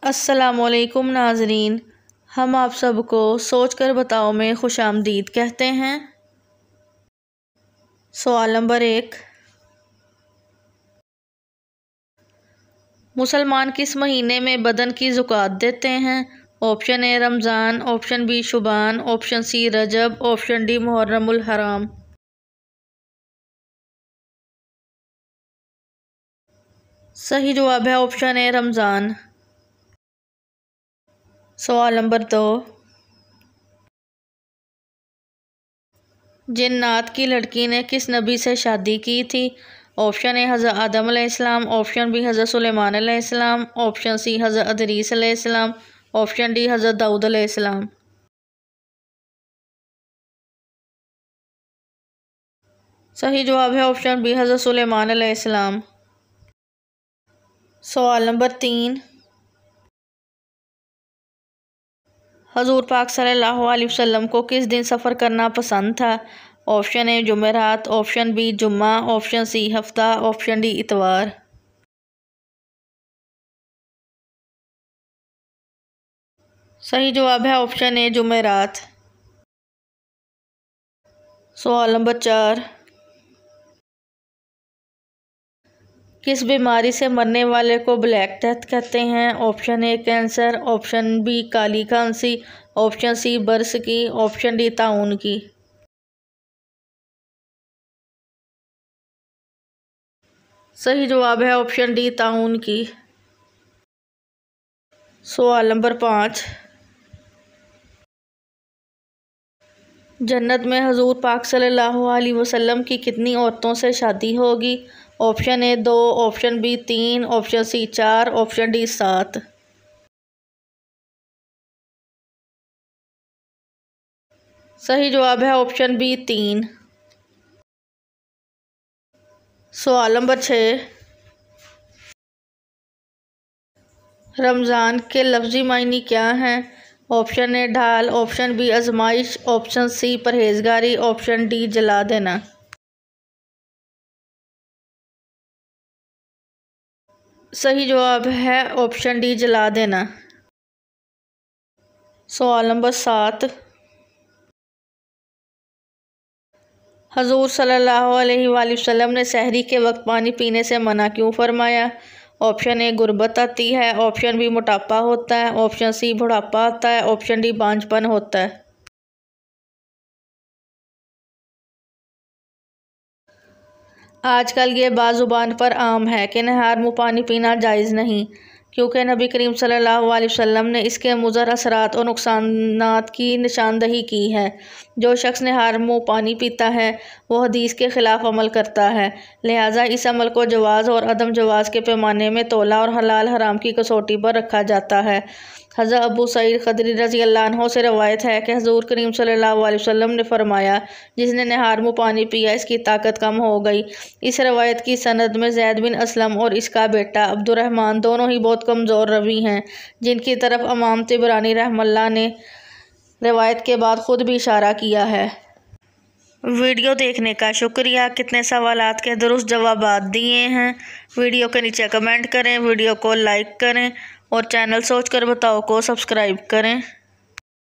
अस्सलामुअलैकुम नाज़रीन, हम आप सबको सोच कर बताओ में खुशामदीद कहते हैं। सवाल नंबर 1, मुसलमान किस महीने में बदन की ज़ुकात देते हैं? Option A Ramzan, option B Shaban, option C Rajab, option D मुहर्रमुल हराम। सही जवाब है ऑप्शन ए रमज़ान। सवाल नंबर 2, जिन्नात की लड़की ने किस नबी से शादी की थी? ऑप्शन ए हज़रत आदम अलैहिस्सलाम, ऑप्शन बी हज़रत सुलेमान अलैहिस्सलाम, ऑप्शन सी हज़रत अदरीस अलैहिस्सलाम, ऑप्शन डी हज़रत दाऊद अलैहिस्सलाम। सही जवाब है ऑप्शन बी हज़रत सुलेमान अलैहिस्सलाम। सवाल नंबर 3, हजूर पाक सल्लल्लाहु अलैहि वसल्लम को किस दिन सफ़र करना पसंद था? ऑप्शन ए जुमेरात, ऑप्शन बी जुम्मा, ऑप्शन सी हफ्ता, ऑप्शन डी इतवार। सही जवाब है ऑप्शन ए जुमेरात। सवाल नंबर 4, किस बीमारी से मरने वाले को ब्लैक डेथ कहते हैं? Option A cancer, option B काली खांसी, ऑप्शन सी बर्स की, ऑप्शन डी ताउन की। सही जवाब है ऑप्शन डी ताउन की। सवाल नंबर 5, जन्नत में हजूर पाक सल्लल्लाहु अलैहि वसल्लम की कितनी औरतों से शादी होगी? Option A 2, option B 3, option C 4, option D 7। सही जवाब है ऑप्शन बी 3। सवाल नंबर 6, रमज़ान के लफ्ज़ी मायने क्या हैं? ऑप्शन ए ढाल, ऑप्शन बी आजमाइश, ऑप्शन सी परहेजगारी, ऑप्शन डी जला देना। सही जवाब है ऑप्शन डी जला देना। सवाल नंबर 7, हजूर सल्लल्लाहु अलैहि वसल्लम ने सहरी के वक्त पानी पीने से मना क्यों फरमाया? ऑप्शन ए गुर्बत आती है, ऑप्शन बी मोटापा होता है, ऑप्शन सी बुढ़ापा आता है, ऑप्शन डी बांझपन होता है। आजकल ये बाज़ुबान पर आम है कि नहार मुँह पानी पीना जायज़ नहीं, क्योंकि नबी करीम सल्लल्लाहु अलैहि वसल्लम ने इसके मुज़र असरात और नुकसानात की निशानदही की है। जो शख्स नहार मुँह पानी पीता है वो हदीस के ख़िलाफ़ अमल करता है, लिहाजा इस अमल को जवाज़ और अदम जवाज़ के पैमाने में तोला और हलाल हराम की कसौटी पर रखा जाता है। हज़रत अबू सईद खदरी रज़ी अल्लाह अन्हु से रवायत है कि हज़ूर करीम सल्लल्लाहु अलैहि वसल्लम ने फरमाया, जिसने नहार मुँह पानी पिया इसकी ताकत कम हो गई। इस रवायत की सनद में ज़ैद बिन असलम और इसका बेटा अब्दुर्रहमान दोनों ही बहुत कमज़ोर रवी हैं, जिनकी तरफ इमाम तिबरानी रहमतुल्लाह ने रवायत के बाद ख़ुद भी इशारा किया है। वीडियो देखने का शुक्रिया। कितने सवालात के दुरुस्त जवाबात दिए हैं। वीडियो के नीचे कमेंट करें, वीडियो को लाइक करें और चैनल सोच कर बताओ को सब्सक्राइब करें।